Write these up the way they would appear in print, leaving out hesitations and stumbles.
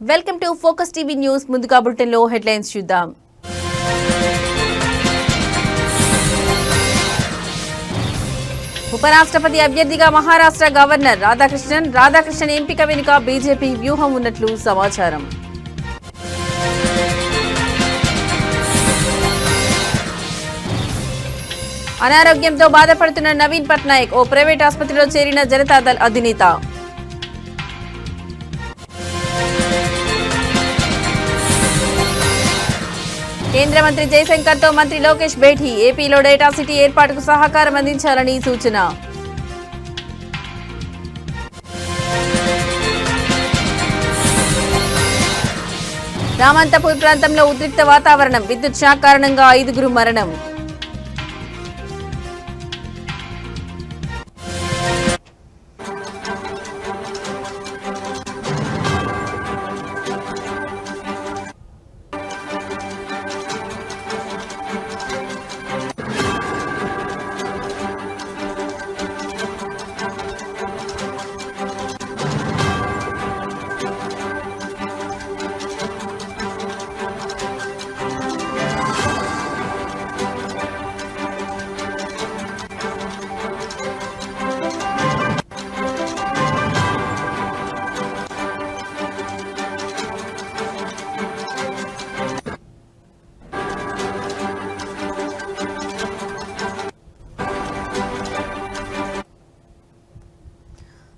Welcome to focus TV news. ముందుగా bulletin లో headlines చూద్దాం. ఉపరాష్ట్రపతి అభ్యర్థిగా మహారాష్ట్ర గవర్నర్ రాధాకృష్ణన్ ఎంపిక వెనుక బీజేపీ వ్యూహం ఉన్నట్లు సమాచారం. అనారోగ్యంతో బాధపడుతున్న నవీన్ పట్నాయక్ ఓ ప్రైవేట్ ఆసుపత్రిలో చేరిన జనతాదళ్ అధినేత. కేంద్ర మంత్రి జయశంకర్ తో మంత్రి లోకేష్ భేటీ. ఏపీలో డేటా సిటీ ఏర్పాటుకు సహకారం అందించాలని సూచన. రామంతపూర్ ప్రాంతంలో ఉద్రిక్త వాతావరణం. విద్యుత్ షాక్ కారణంగా 5 మరణం.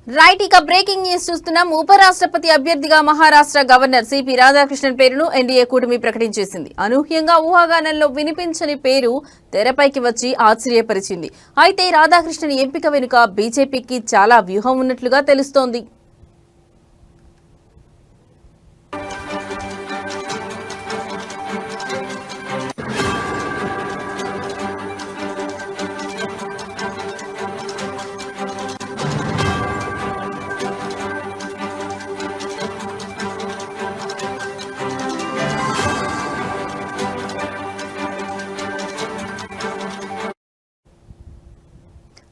రైట్, ఇక బ్రేకింగ్ న్యూస్ చూస్తున్నాం. ఉపరాష్ట్రపతి అభ్యర్థిగా మహారాష్ట్ర గవర్నర్ సిపి రాధాకృష్ణన్ పేరును ఎన్డీఏ కూటమి ప్రకటించేసింది. అనూహ్యంగా ఊహాగానంలో వినిపించని పేరు తెరపైకి వచ్చి ఆశ్చర్యపరిచింది. అయితే రాధాకృష్ణన్ ఎంపిక వెనుక బీజేపీకి చాలా వ్యూహం ఉన్నట్లుగా తెలుస్తోంది.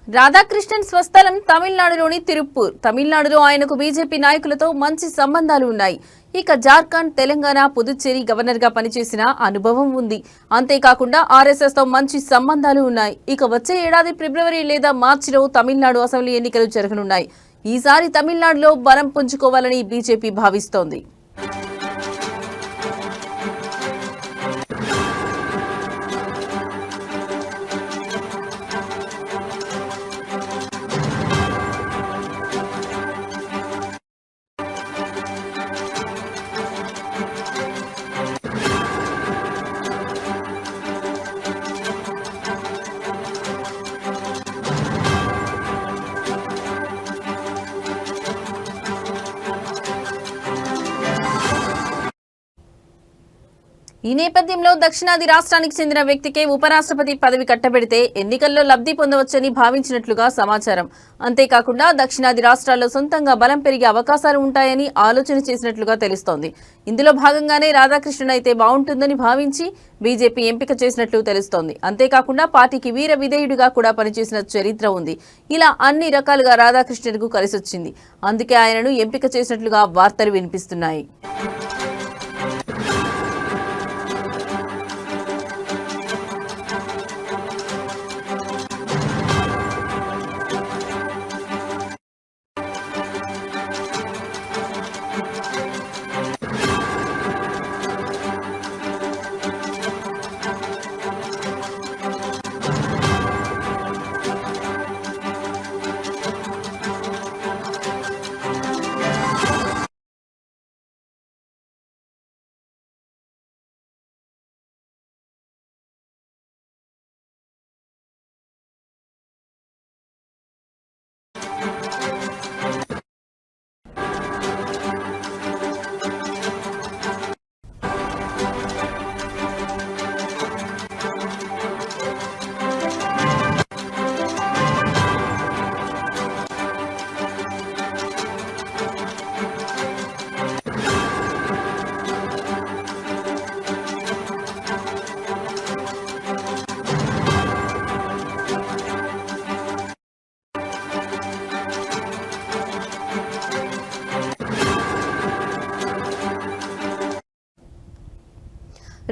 రాధాకృష్ణన్ స్వస్థలం తమిళనాడులోని తిరుప్పూర్. తమిళనాడులో ఆయనకు బీజేపీ నాయకులతో మంచి సంబంధాలు ఉన్నాయి. ఇక జార్ఖండ్, తెలంగాణ, పుదుచ్చేరి గవర్నర్ గా పనిచేసిన అనుభవం ఉంది. అంతేకాకుండా ఆర్ఎస్ఎస్ తో మంచి సంబంధాలు ఉన్నాయి. ఇక వచ్చే ఏడాది ఫిబ్రవరి లేదా మార్చిలో తమిళనాడు అసెంబ్లీ ఎన్నికలు జరగనున్నాయి. ఈసారి తమిళనాడులో బలం పుంజుకోవాలని బీజేపీ భావిస్తోంది. ఈ నేపథ్యంలో దక్షిణాది రాష్ట్రానికి చెందిన వ్యక్తికే ఉపరాష్ట్రపతి పదవి కట్టబెడితే ఎన్నికల్లో లబ్ధి పొందవచ్చని భావించినట్లుగా సమాచారం. అంతేకాకుండా దక్షిణాది రాష్ట్రాల్లో సొంతంగా బలం పెరిగే అవకాశాలు ఉంటాయని ఆలోచన చేసినట్లుగా తెలుస్తోంది. ఇందులో భాగంగానే రాధాకృష్ణన్ అయితే బాగుంటుందని భావించి బీజేపీ ఎంపిక చేసినట్లు తెలుస్తోంది. అంతేకాకుండా పార్టీకి వీర విధేయుడిగా కూడా పనిచేసిన చరిత్ర ఉంది. ఇలా అన్ని రకాలుగా రాధాకృష్ణన్కు కలిసొచ్చింది. అందుకే ఆయనను ఎంపిక చేసినట్లుగా వార్తలు వినిపిస్తున్నాయి.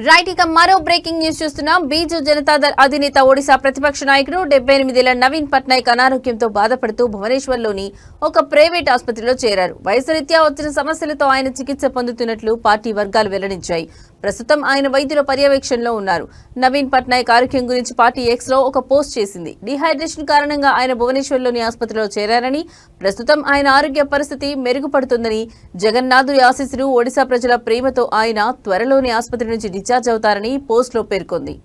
రైట్, ఇక మరో బ్రేకింగ్ న్యూస్ చూస్తున్నాం. బీజు జనతాదళ్ అధినేత ఒడిశా ప్రతిపక్ష నాయకుడు 78 ఏళ్ల నవీన్ పట్నాయక్ అనారోగ్యంతో బాధపడుతూ భువనేశ్వర్లోని ఒక ప్రైవేట్ ఆసుపత్రిలో చేరారు. వయసు రీత్యా వచ్చిన సమస్యలతో ఆయన చికిత్స పొందుతున్నట్లు పార్టీ వర్గాలు వెల్లడించాయి. ప్రస్తుతం ఆయన వైద్యుల పర్యవేక్షణలో ఉన్నారు. నవీన్ పట్నాయక్ ఆరోగ్యం గురించి పార్టీ ఎక్స్ లో ఒక పోస్ట్ చేసింది. డిహైడ్రేషన్ కారణంగా ఆయన భువనేశ్వర్లోని ఆసుపత్రిలో చేరారని, ప్రస్తుతం ఆయన ఆరోగ్య పరిస్థితి మెరుగుపడుతుందని, జగన్నాథుడి ఆశీస్సులు, ఒడిశా ప్రజల ప్రేమతో ఆయన త్వరలోనే ఆసుపత్రి నుంచి డిశ్చార్జ్ అవుతారని పోస్టులో పేర్కొంది.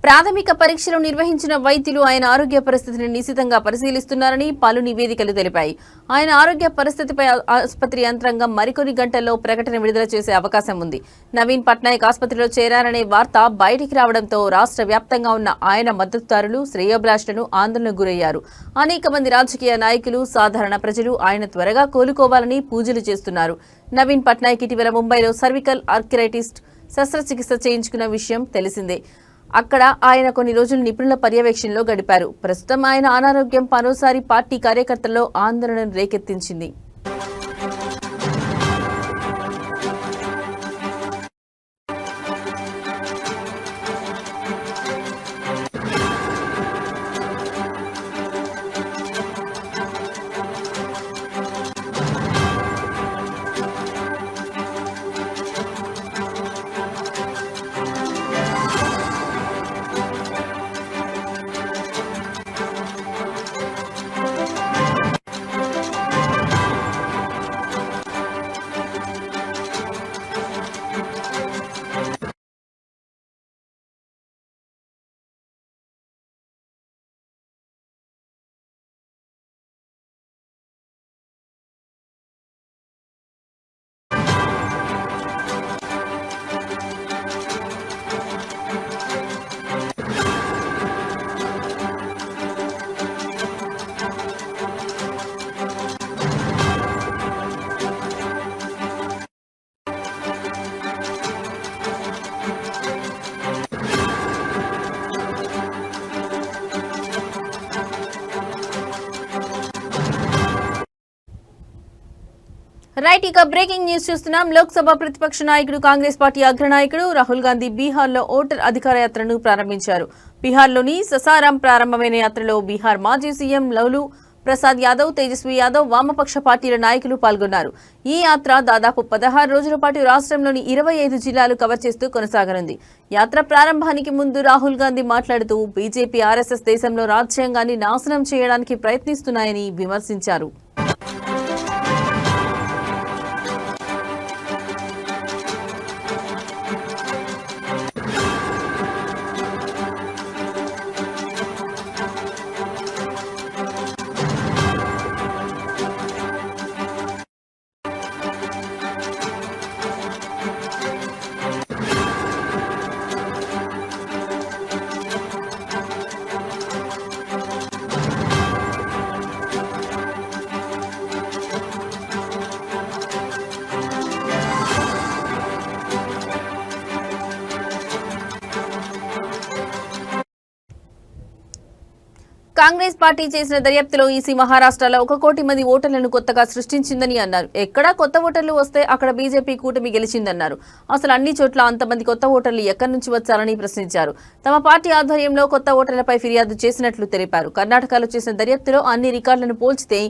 ప్రాథమిక పరీక్షలు నిర్వహించిన వైద్యులు ఆయన ఆరోగ్య పరిస్థితిని నిశితంగా పరిశీలిస్తున్నారని పలు నివేదికలు తెలిపాయి. ఆయన ఆరోగ్య పరిస్థితిపై ఆసుపత్రి యంత్రాంగం మరికొన్ని గంటల్లో ప్రకటన విడుదల చేసే అవకాశం ఉంది. నవీన్ పట్నాయక్ ఆసుపత్రిలో చేరారనే వార్త బయటికి రావడంతో రాష్ట్ర వ్యాప్తంగా ఉన్న ఆయన మద్దతుదారులు, శ్రేయోభిలాషులను ఆందోళనకు గురయ్యారు. అనేక మంది రాజకీయ నాయకులు, సాధారణ ప్రజలు ఆయన త్వరగా కోలుకోవాలని పూజలు చేస్తున్నారు. నవీన్ పట్నాయక్ ఇటీవల ముంబైలో సర్వికల్ ఆర్కిరైటిస్ శస్త్రచికిత్స చేయించుకున్న విషయం తెలిసిందే. అక్కడ ఆయన కొన్ని రోజులు నిపుణుల పర్యవేక్షణలో గడిపారు. ప్రస్తుతం ఆయన అనారోగ్యం మరోసారి పార్టీ కార్యకర్తల్లో ఆందోళనను రేకెత్తించింది. రైట్, ఇక బ్రేకింగ్ న్యూస్ చూస్తున్నాం. లోక్సభ ప్రతిపక్ష నాయకుడు, కాంగ్రెస్ పార్టీ అగ్రనాయకుడు రాహుల్ గాంధీ బీహార్లో ఓటర్ అధికార యాత్రను ప్రారంభించారు. బీహార్లోని ససారాం ప్రారంభమైన యాత్రలో బీహార్ మాజీ సీఎం లలూ ప్రసాద్ యాదవ్, తేజస్వి యాదవ్, వామపక్ష పార్టీల నాయకులు పాల్గొన్నారు. ఈ యాత్ర దాదాపు 16 రోజుల పాటు రాష్ట్రంలోని 25 జిల్లాలు కవర్ చేస్తూ కొనసాగనుంది. యాత్ర ప్రారంభానికి ముందు రాహుల్ గాంధీ మాట్లాడుతూ బీజేపీ, ఆర్ఎస్ఎస్ దేశంలో రాజ్యాంగాన్ని నాశనం చేయడానికి ప్రయత్నిస్తున్నాయని విమర్శించారు. కాంగ్రెస్ పార్టీ చేసిన దర్యాప్తులో ఈసీ మహారాష్ట్రలో 1 కోటి మంది ఓటర్లను కొత్తగా సృష్టించిందని అన్నారు. ఎక్కడా కొత్త ఓటర్లు వస్తే అక్కడ బీజేపీ కూటమి గెలిచిందన్నారు. అసలు అన్ని చోట్ల అంతమంది కొత్త ఓటర్లు ఎక్కడి నుంచి వచ్చారని ప్రశ్నించారు. తమ పార్టీ ఆధ్వర్యంలో కొత్త ఓటర్లపై ఫిర్యాదు చేసినట్లు తెలిపారు. కర్ణాటకలో చేసిన దర్యాప్తులో అన్ని రికార్డులను పోల్చితే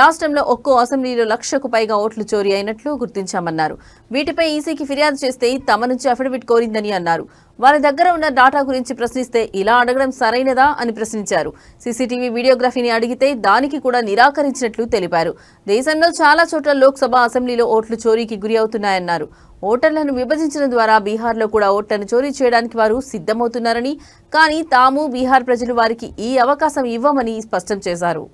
రాష్ట్రంలో ఒక్కో అసెంబ్లీలో 1,00,000కు పైగా ఓట్లు చోరీ అయినట్లు గుర్తించామన్నారు. వీటిపై ఈసీకి ఫిర్యాదు చేస్తే తమ నుంచి అఫిడవిట్ కోరిందని అన్నారు. వారి దగ్గర ఉన్న డాటా గురించి ప్రశ్నిస్తే ఇలా అడగడం సరైనదా అని ప్రశ్నించారు. సీసీటీవీ వీడియోగ్రఫీని అడిగితే దానికి కూడా నిరాకరించినట్లు తెలిపారు. దేశంలో చాలా చోట్ల లోక్సభ, అసెంబ్లీలో ఓట్లు చోరీకి గురి అవుతున్నాయన్నారు. ఓటర్లను విభజించడం ద్వారా బీహార్లో కూడా ఓట్లను చోరీ చేయడానికి వారు సిద్ధమవుతున్నారని, కానీ తాము బీహార్ ప్రజలు వారికి ఈ అవకాశం ఇవ్వమని స్పష్టం చేశారు.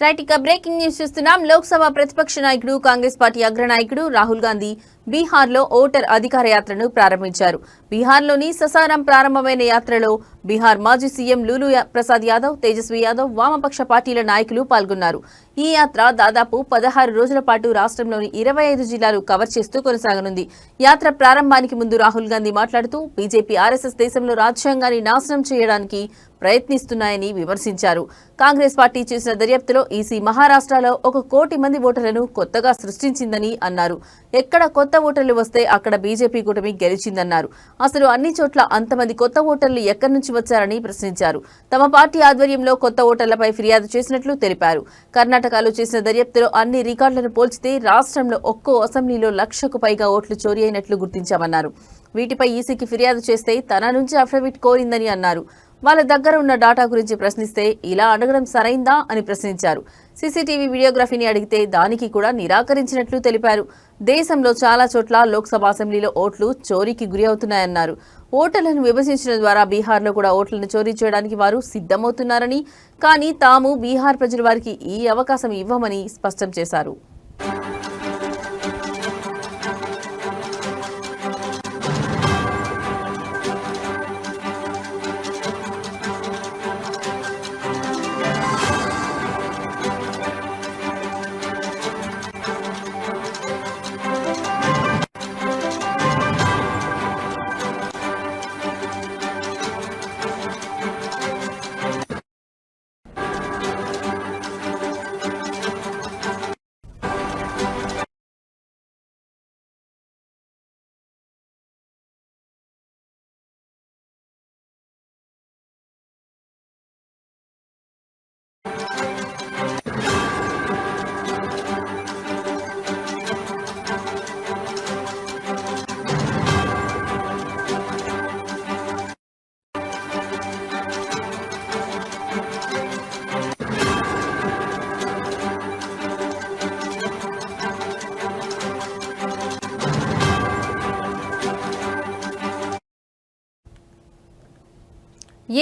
రైట్, ఇక బ్రేకింగ్ న్యూస్ చూస్తున్నాం. లోక్సభ ప్రతిపక్ష నాయకుడు కాంగ్రెస్ పార్టీ అగ్రనాయకుడు రాహుల్ గాంధీ బీహార్లో ఓటర్ అధికార యాత్రను ప్రారంభించారు. బీహార్లోని ససారాం ప్రారంభమైన యాత్రలో బీహార్ మాజీ సీఎం లూలు ప్రసాద్ యాదవ్, తేజస్వి యాదవ్, వామపక్ష పార్టీల నాయకులు పాల్గొన్నారు. ఈ యాత్ర దాదాపు 16 రోజుల పాటు రాష్ట్రంలోని 25 జిల్లాలు కవర్ చేస్తూ కొనసాగనుంది. యాత్ర ప్రారంభానికి ముందు రాహుల్ గాంధీ మాట్లాడుతూ బీజేపీ, ఆర్ఎస్ఎస్ దేశంలో రాజ్యాంగాన్ని నాశనం చేయడానికి ప్రయత్నిస్తున్నాయని విమర్శించారు. కాంగ్రెస్ పార్టీ చేసిన దర్యాప్తులో ఈసీ మహారాష్ట్రలో 1 కోటి మంది ఓటర్లను కొత్తగా సృష్టించిందని అన్నారు. ఎక్కడ కొత్త ఓటర్లు వస్తే అక్కడ బీజేపీ కూటమి గెలిచిందన్నారు. అసలు అన్ని చోట్ల అంతమంది కొత్త ఓటర్లు ఎక్కడి నుంచి వచ్చారని ప్రశ్నించారు. తమ పార్టీ ఆధ్వర్యంలో కొత్త ఓటర్లపై ఫిర్యాదు చేసినట్లు తెలిపారు. కర్ణాటకలో చేసిన దర్యాప్తులో అన్ని రికార్డులను పోల్చితే రాష్ట్రంలో ఒక్కో అసెంబ్లీలో 1,00,000కు పైగా ఓట్లు చోరీ అయినట్లు గుర్తించామన్నారు. వీటిపై ఈసీకి ఫిర్యాదు చేస్తే తన నుంచి అఫిడవిట్ కోరిందని అన్నారు. వాళ్ళ దగ్గర ఉన్న డాటా గురించి ప్రశ్నిస్తే ఇలా అడగడం సరైందా అని ప్రశ్నించారు. సీసీటీవీ వీడియోగ్రఫీని అడిగితే దానికి కూడా నిరాకరించినట్లు తెలిపారు. దేశంలో చాలా చోట్ల లోక్సభ అసెంబ్లీలో ఓట్లు చోరీకి గురి అవుతున్నాయన్నారు. ఓటర్లను విభజించడం ద్వారా బీహార్లో కూడా ఓట్లను చోరీ చేయడానికి వారు సిద్ధమవుతున్నారని, కానీ తాము బీహార్ ప్రజలు వారికి ఈ అవకాశం ఇవ్వమని స్పష్టం చేశారు.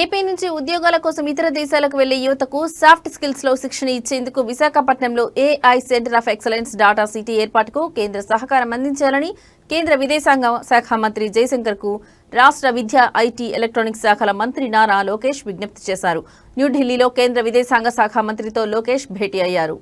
ఏపీ నుంచి ఉద్యోగాల కోసం ఇతర దేశాలకు వెళ్లే యువతకు సాఫ్ట్ స్కిల్స్ లో శిక్షణ ఇచ్చేందుకు విశాఖపట్నంలో AI center of excellence data city ఏర్పాటుకు కేంద్ర సహకారం అందించాలని కేంద్ర విదేశాంగ శాఖ మంత్రి జయశంకర్ కు రాష్ట్ర విద్యా, ఐటీ, ఎలక్ట్రానిక్స్ శాఖల మంత్రి నారా లోకేష్ విజ్ఞప్తి చేశారు. న్యూఢిల్లీలో కేంద్ర విదేశాంగ శాఖ మంత్రితో లోకేష్ భేటీ అయ్యారు.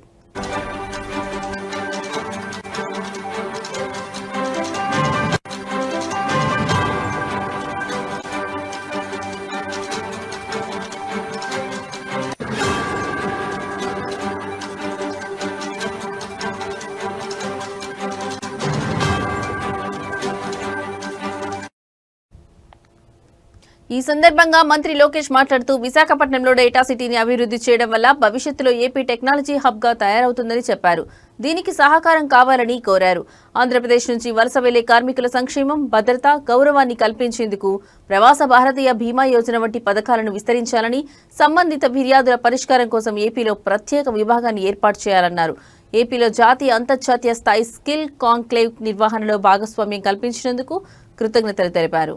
ఈ సందర్భంగా మంత్రి లోకేష్ మాట్లాడుతూ విశాఖపట్నంలో డేటా సిటీని అభివృద్ధి చేయడం వల్ల భవిష్యత్తులో ఏపీ టెక్నాలజీ హబ్ గా తయారవుతుందని చెప్పారు. దీనికి సహకారం కావాలని కోరారు. ఆంధ్రప్రదేశ్ నుంచి వలస వెళ్లే కార్మికుల సంక్షేమం, భద్రత, గౌరవాన్ని కల్పించేందుకు ప్రవాస భారతీయ బీమా యోజన వంటి పథకాలను విస్తరించాలని, సంబంధిత ఫిర్యాదుల పరిష్కారం కోసం ఏపీలో ప్రత్యేక విభాగాన్ని ఏర్పాటు చేయాలన్నారు. ఏపీలో జాతీయ, అంతర్జాతీయ స్థాయి స్కిల్ కాంక్లేవ్ నిర్వహణలో భాగస్వామ్యం కల్పించినందుకు కృతజ్ఞతలు తెలిపారు.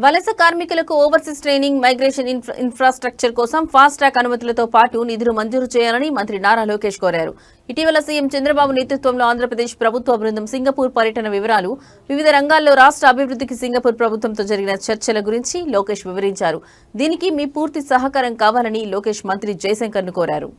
వలస కార్మికులకు ఓవర్సీస్ ట్రైనింగ్, మైగ్రేషన్ ఇన్ఫ్రాస్ట్రక్చర్ కోసం ఫాస్ట్ ట్రాక్ అనుమతులతో పాటు నిధులు మంజూరు చేయాలని మంత్రి నారా లోకేష్ కోరారు. ఇటీవల సీఎం చంద్రబాబు నేతృత్వంలో ఆంధ్రప్రదేశ్ ప్రభుత్వ బృందం సింగపూర్ పర్యటన వివరాలు, వివిధ రంగాల్లో రాష్ట్ర అభివృద్ధికి సింగపూర్ ప్రభుత్వంతో జరిగిన చర్చల గురించి లోకేష్ వివరించారు. దీనికి మీ పూర్తి సహకారం కావాలని లోకేష్ మంత్రి జయశంకర్ను కోరారు.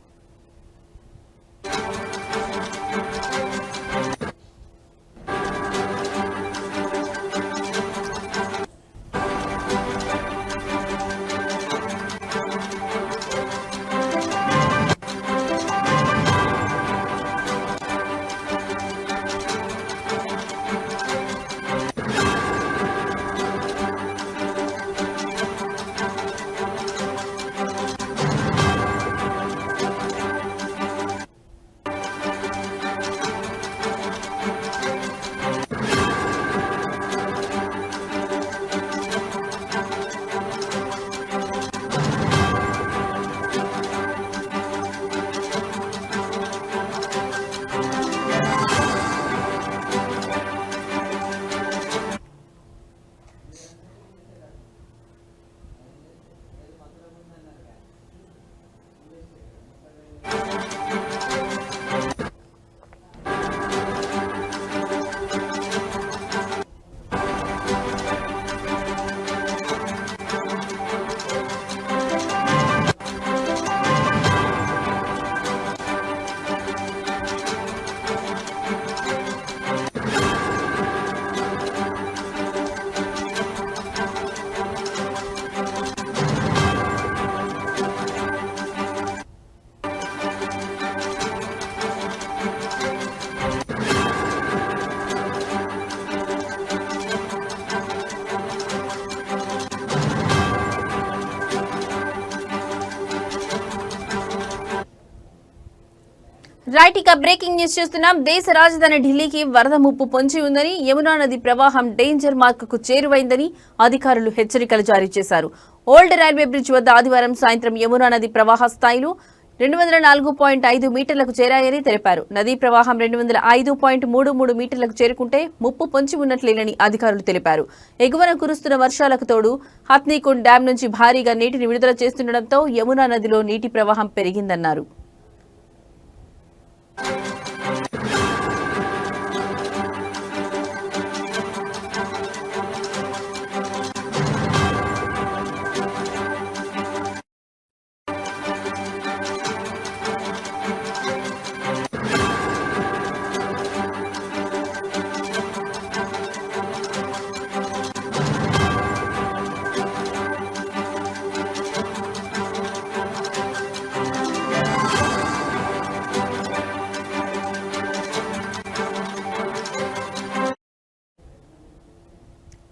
రైట్, ఇక బ్రేకింగ్ న్యూస్ చూస్తున్నాం. దేశ రాజధాని ఢిల్లీకి వరద ముప్పు పొంచి ఉందని, యమునా నది ప్రవాహం డేంజర్ మార్కుకు చేరువైందని అధికారులు హెచ్చరికలు జారీ చేశారు. ఓల్డ్ రైల్వే బ్రిడ్జ్ వద్ద ఆదివారం సాయంత్రం యమునా నది ప్రవాహ స్థాయిలు 204.5 మీటర్లకు చేరాయని తెలిపారు. నదీ ప్రవాహం 205.33 మీటర్లకు చేరుకుంటే ముప్పు పొంచి ఉన్నట్లేనని అధికారులు తెలిపారు. ఎగువన కురుస్తున్న వర్షాలకు తోడు హత్నీకుండ్ డ్యాం నుంచి భారీగా నీటిని విడుదల చేస్తుండటంతో యమునా నదిలో నీటి ప్రవాహం పెరిగిందన్నారు.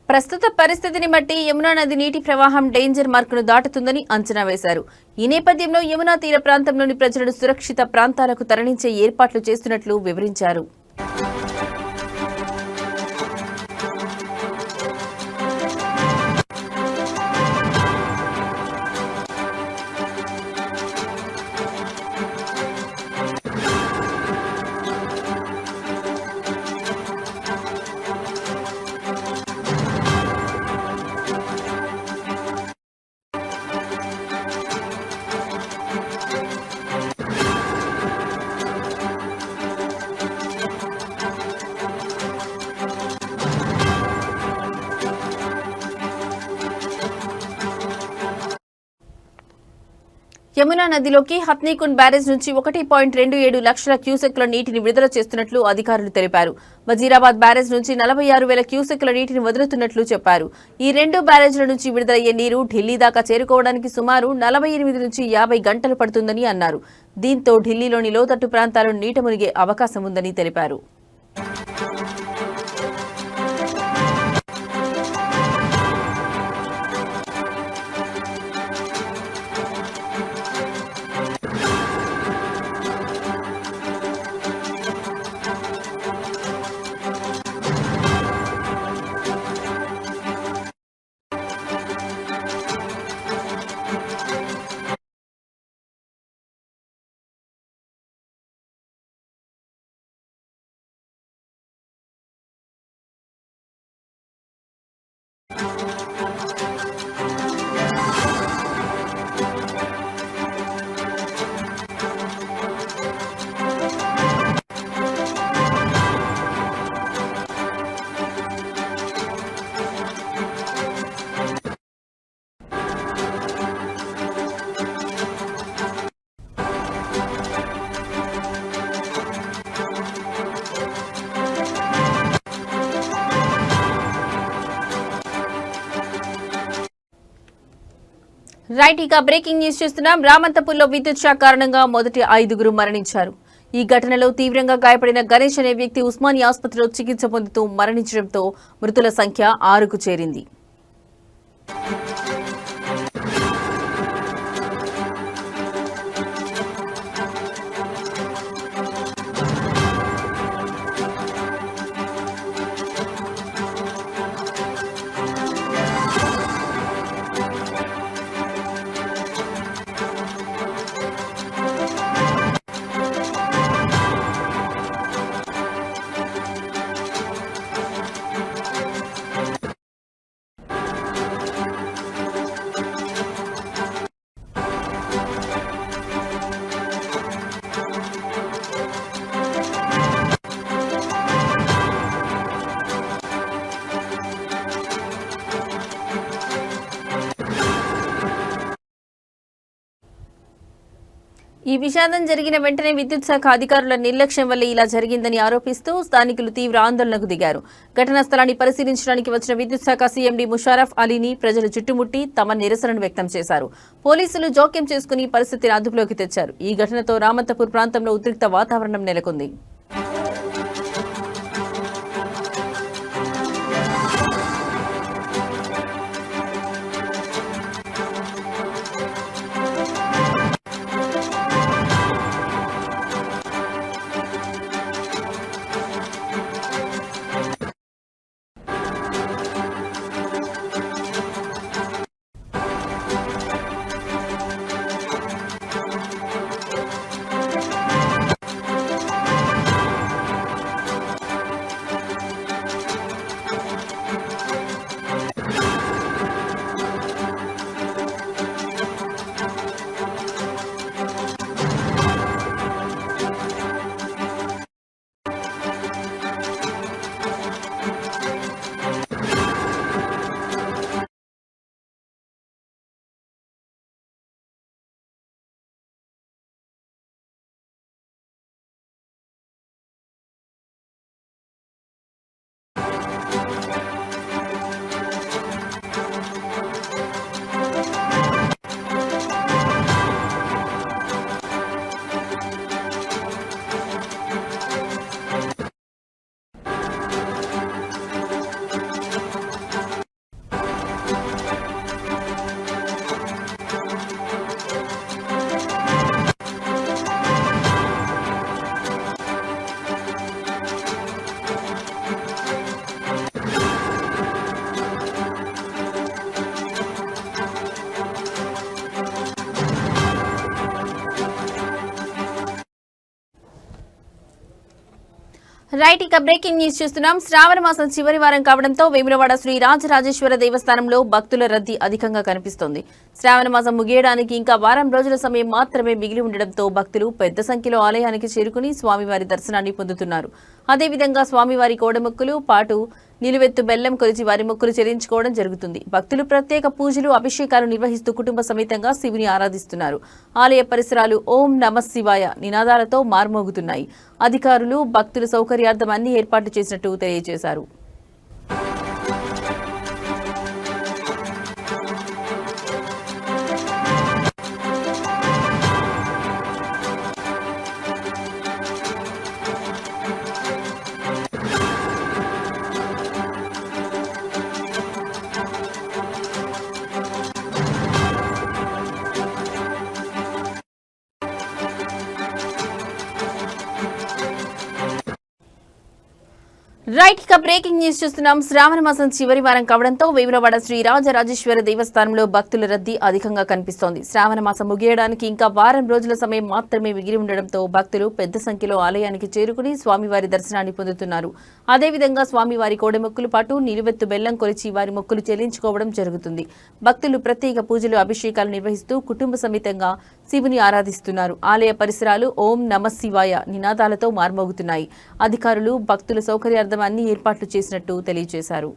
ప్రస్తుత పరిస్థితిని బట్టి యమునా నది నీటి ప్రవాహం డేంజర్ మార్కును దాటుతుందని అంచనా వేశారు. ఈ నేపథ్యంలో యమునా తీర ప్రాంతంలోని ప్రజలను సురక్షిత ప్రాంతాలకు తరలించే ఏర్పాట్లు చేస్తున్నట్లు వివరించారు. యమునా నదిలోకి హత్నీకుండ్ బ్యారేజ్ నుంచి 1.27 లక్షల క్యూసెక్ల నీటిని విడుదల చేస్తున్నట్లు అధికారులు తెలిపారు. వజీరాబాద్ బ్యారేజ్ నుంచి 46,000 క్యూసెక్ల నీటిని వదులుతున్నట్లు చెప్పారు. ఈ రెండు బ్యారేజ్ల నుంచి విడుదలయ్యే నీరు ఢిల్లీ దాకా చేరుకోవడానికి సుమారు 48 నుంచి 50 గంటలు పడుతుందని అన్నారు. దీంతో ఢిల్లీలోని లోతట్టు ప్రాంతాలు నీట మునిగే అవకాశం ఉందని తెలిపారు. రైట్, ఇక బ్రేకింగ్ న్యూస్ చూస్తున్నాం. రామంతపూర్లో విద్యుత్ షాక్ కారణంగా మొదటి 5గురు మరణించారు. ఈ ఘటనలో తీవ్రంగా గాయపడిన గణేష్ అనే వ్యక్తి ఉస్మానియా ఆసుపత్రిలో చికిత్స పొందుతూ మరణించడంతో మృతుల సంఖ్య 6కు చేరింది. ఈ విషాదం జరిగిన వెంటనే విద్యుత్ శాఖ అధికారుల నిర్లక్ష్యం వల్లే ఇలా జరిగిందని ఆరోపిస్తూ స్థానికులు తీవ్ర ఆందోళనకు దిగారు. ఘటనా స్థలాన్ని పరిశీలించడానికి వచ్చిన విద్యుత్ శాఖ సీఎండీ ముషారఫ్ అలీని ప్రజలు చుట్టుముట్టి తమ నిరసనను వ్యక్తం చేశారు. పోలీసులు జోక్యం చేసుకుని పరిస్థితిని అదుపులోకి తెచ్చారు. ఈ ఘటనతో రామంతపూర్ ప్రాంతంలో ఉద్రిక్త వాతావరణం నెలకొంది. రైట్ ఇక బ్రేకింగ్ న్యూస్ చూస్తున్నాం. శ్రావణ మాసం చివరి వారం కావడంతో వేములవాడ శ్రీ రాజరాజేశ్వర దేవస్థానంలో భక్తుల రద్దీ అధికంగా కనిపిస్తోంది. శ్రావణ మాసం ముగియడానికి ఇంకా వారం రోజుల సమయం మాత్రమే మిగిలి ఉండడంతో భక్తులు పెద్ద సంఖ్యలో ఆలయానికి చేరుకుని స్వామివారి దర్శనాన్ని పొందుతున్నారు. అదేవిధంగా స్వామివారి కోడమొక్కులు పాటు నిలువెత్తు బెల్లం కొలిచి వారి మొక్కులు చెల్లించుకోవడం జరుగుతుంది. భక్తులు ప్రత్యేక పూజలు అభిషేకాలు నిర్వహిస్తూ కుటుంబ సమేతంగా శివుని ఆరాధిస్తున్నారు. ఆలయ పరిసరాలు ఓం నమః శివాయ నినాదాలతో మార్మోగుతున్నాయి. అధికారులు భక్తుల సౌకర్యార్థం అన్ని ఏర్పాట్లు చేసినట్టు తెలియజేశారు. రైట్ ఇక బ్రేకింగ్ న్యూస్ చూస్తున్నాం. శ్రావణ మాసం చివరి వారం కావడంతో వేములవాడ శ్రీ రాజరాజేశ్వర దేవస్థానంలో భక్తుల రద్దీ అధికంగా కనిపిస్తోంది. శ్రావణ మాసం ముగియడానికి ఇంకా వారం రోజుల సమయం మాత్రమే మిగిలి ఉండడంతో భక్తులు పెద్ద సంఖ్యలో ఆలయానికి చేరుకుని స్వామివారి దర్శనాన్ని పొందుతున్నారు. అదేవిధంగా స్వామివారి కోడెమొక్కులు పాటు నిలువెత్తు బెల్లం కొలిచి వారి మొక్కులు చెల్లించుకోవడం జరుగుతుంది. భక్తులు ప్రత్యేక పూజలు అభిషేకాలు నిర్వహిస్తూ కుటుంబ సమేతంగా శివుని ఆరాధిస్తున్నారు. ఆలయ పరిసరాలు ఓం నమః శివాయ నినాదాలతో మార్మోగుతున్నాయి. అధికారులు భక్తుల సౌకర్యార్థం అన్ని ఏర్పాట్లు చేసినట్టు తెలియజేశారు.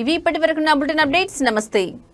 ఇవి ఇప్పటి వరకు నా బులెటిన్ అప్డేట్స్. నమస్తే.